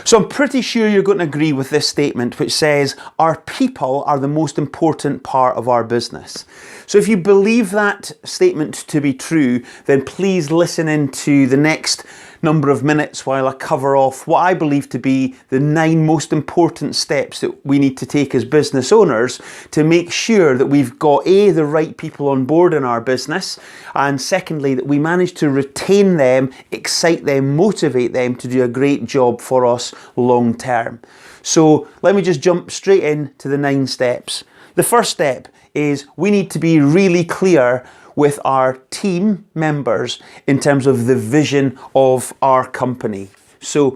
So I'm pretty sure you're going to agree with this statement, which says our people are the most important part of our business. So if you believe that statement to be true, then please listen into the next number of minutes while I cover off what I believe to be the 9 most important steps that we need to take as business owners to make sure that we've got the right people on board in our business, and secondly, that we manage to retain them, excite them, motivate them to do a great job for us long term. So let me just jump straight into the 9 steps. The first step is we need to be really clear with our team members in terms of the vision of our company. So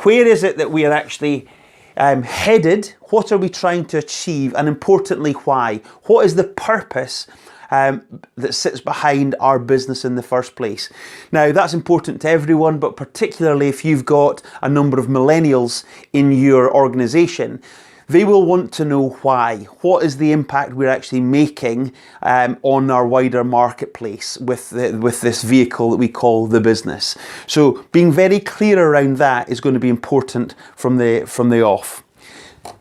where is it that we are actually headed? What are we trying to achieve? And importantly, why? What is the purpose that sits behind our business in the first place? Now, that's important to everyone, but particularly if you've got a number of millennials in your organization, they will want to know why. What is the impact we're actually making on our wider marketplace with this vehicle that we call the business? So being very clear around that is going to be important from the off.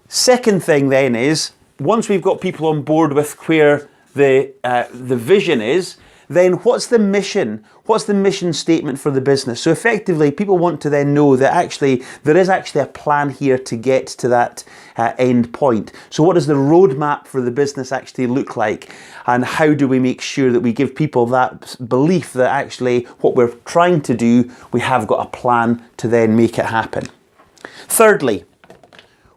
Second thing then is, once we've got people on board with where the vision is, then what's the mission? What's the mission statement for the business? So effectively, people want to then know that actually there is actually a plan here to get to that end point. So what does the roadmap for the business actually look like? And how do we make sure that we give people that belief that actually what we're trying to do, we have got a plan to then make it happen? Thirdly,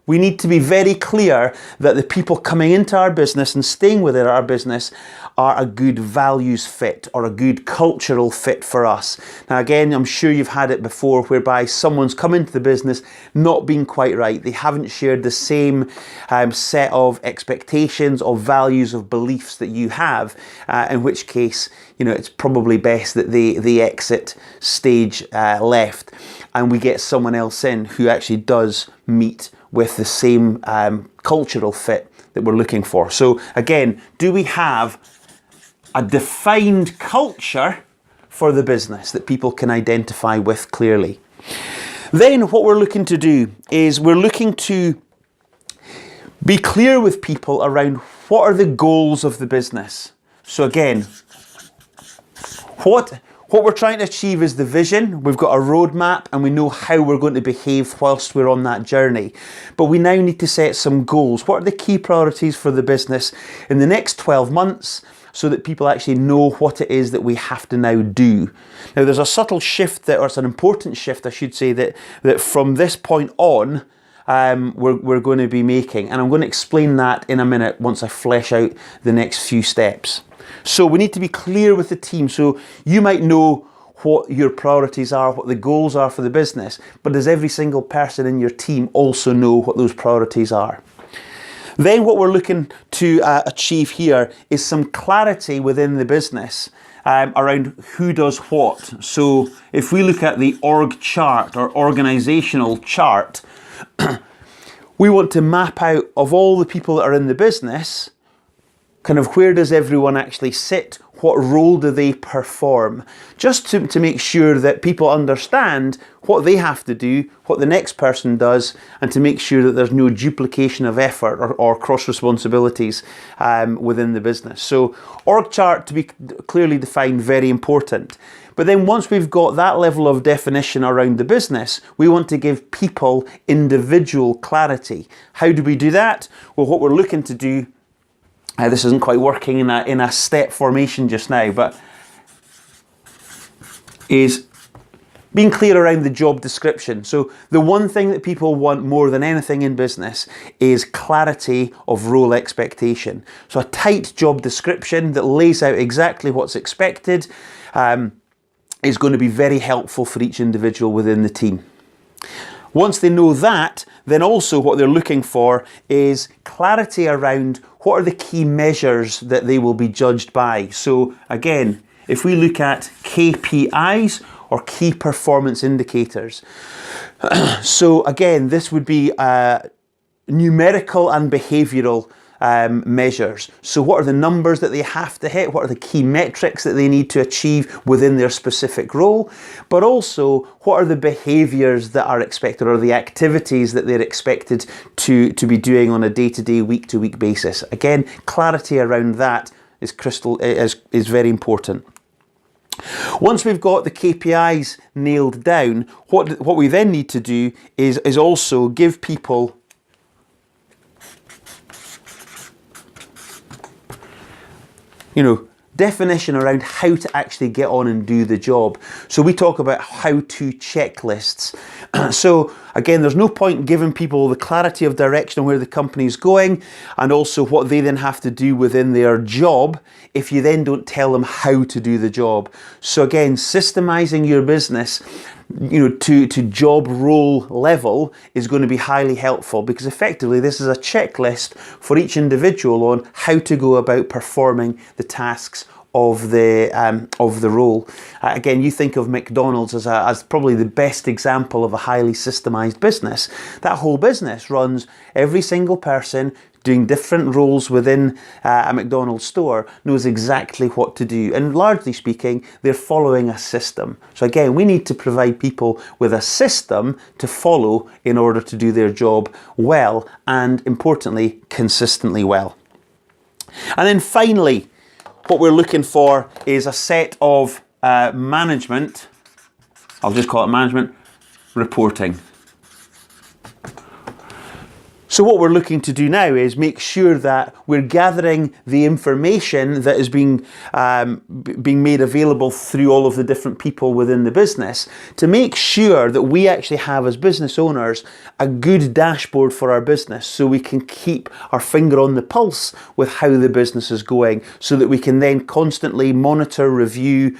we need to be very clear that the people coming into our business and staying within our business are a good values fit or a good cultural fit for us. Now again, I'm sure you've had it before whereby someone's come into the business not being quite right. They haven't shared the same set of expectations, of values, of beliefs that you have, in which case, you know, it's probably best that they exit stage left and we get someone else in who actually does meet with the same cultural fit that we're looking for. So again, do we have a defined culture for the business that people can identify with clearly? Then what we're looking to do is we're looking to be clear with people around what are the goals of the business. So again, what we're trying to achieve is the vision. We've got a roadmap and we know how we're going to behave whilst we're on that journey. But we now need to set some goals. What are the key priorities for the business in the next 12 months so that people actually know what it is that we have to now do? Now there's a subtle shift, or it's an important shift I should say, that from this point on we're going to be making. And I'm going to explain that in a minute once I flesh out the next few steps. So we need to be clear with the team. So you might know what your priorities are, what the goals are for the business, but does every single person in your team also know what those priorities are? Then what we're looking to achieve here is some clarity within the business around who does what. So if we look at the org chart or organizational chart, we want to map out of all the people that are in the business, kind of where does everyone actually sit? What role do they perform? Just to make sure that people understand what they have to do, what the next person does, and to make sure that there's no duplication of effort or cross responsibilities within the business. So org chart, to be clearly defined, very important. But then once we've got that level of definition around the business, we want to give people individual clarity. How do we do that? Well, what we're looking to do, this isn't quite working in a step formation just now, but is being clear around the job description. So the one thing that people want more than anything in business is clarity of role expectation. So a tight job description that lays out exactly what's expected is going to be very helpful for each individual within the team. Once they know that, then also what they're looking for is clarity around what are the key measures that they will be judged by. So again, if we look at KPIs or key performance indicators, so again, this would be numerical and behavioural measures. So what are the numbers that they have to hit? What are the key metrics that they need to achieve within their specific role? But also, what are the behaviors that are expected, or the activities that they're expected to be doing on a day-to-day, week-to-week basis? Again, clarity around that is very important. Once we've got the KPIs nailed down, what we then need to do is also give people definition around how to actually get on and do the job. So we talk about how-to checklists. So again, there's no point giving people the clarity of direction on where the company is going, and also what they then have to do within their job if you then don't tell them how to do the job. So again, systemizing your business to job role level is going to be highly helpful, because effectively this is a checklist for each individual on how to go about performing the tasks of the role. Again, you think of McDonald's as probably the best example of a highly systemized business. That whole business runs every single person doing different roles within a McDonald's store knows exactly what to do. And largely speaking, they're following a system. So again, we need to provide people with a system to follow in order to do their job well, and importantly, consistently well. And then finally, what we're looking for is a set of management, I'll just call it management, reporting. So what we're looking to do now is make sure that we're gathering the information that is being made available through all of the different people within the business, to make sure that we actually have, as business owners, a good dashboard for our business, so we can keep our finger on the pulse with how the business is going, so that we can then constantly monitor, review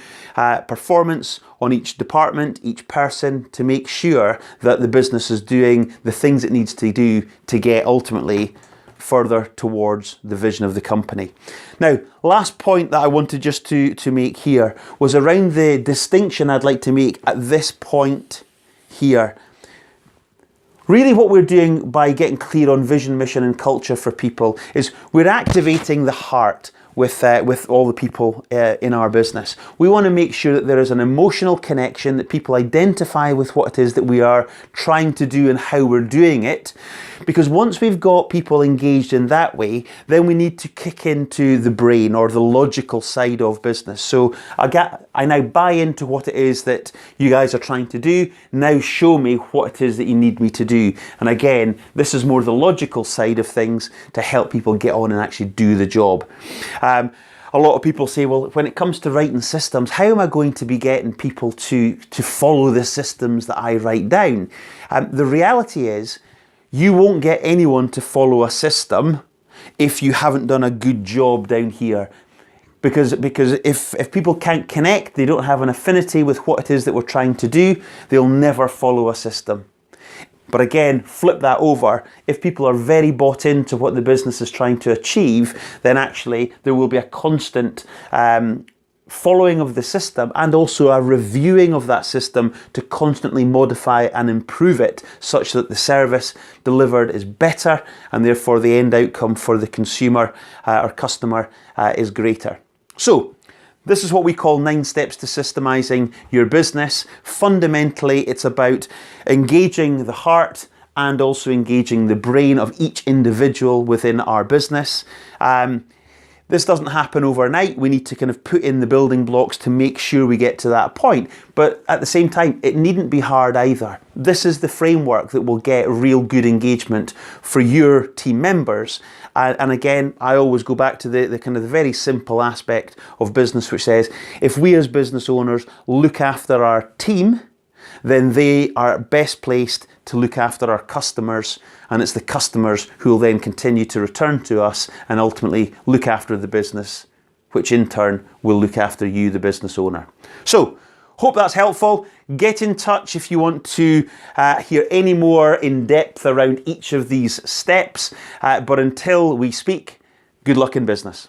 performance on each department, each person, to make sure that the business is doing the things it needs to do to get ultimately further towards the vision of the company. Now, last point that I wanted just to make here was around the distinction I'd like to make at this point here. Really what we're doing by getting clear on vision, mission and culture for people is we're activating the heart with all the people in our business. We want to make sure that there is an emotional connection, that people identify with what it is that we are trying to do and how we're doing it. Because once we've got people engaged in that way, then we need to kick into the brain, or the logical side of business. So I now buy into what it is that you guys are trying to do. Now show me what it is that you need me to do. And again, this is more the logical side of things to help people get on and actually do the job. A lot of people say, well, when it comes to writing systems, how am I going to be getting people to follow the systems that I write down? The reality is, you won't get anyone to follow a system if you haven't done a good job down here. Because if people can't connect, they don't have an affinity with what it is that we're trying to do, they'll never follow a system. But again, flip that over. If people are very bought into what the business is trying to achieve, then actually there will be a constant following of the system, and also a reviewing of that system to constantly modify and improve it, such that the service delivered is better, and therefore the end outcome for the consumer or customer is greater. So, this is what we call 9 steps to systemizing your business. Fundamentally, it's about engaging the heart and also engaging the brain of each individual within our business. This doesn't happen overnight. We need to kind of put in the building blocks to make sure we get to that point. But at the same time, it needn't be hard either. This is the framework that will get real good engagement for your team members. And again, I always go back to the kind of the very simple aspect of business, which says, if we as business owners look after our team, then they are best placed to look after our customers, and it's the customers who will then continue to return to us and ultimately look after the business, which in turn will look after you, the business owner. So, hope that's helpful. Get in touch if you want to hear any more in depth around each of these steps. But until we speak, good luck in business.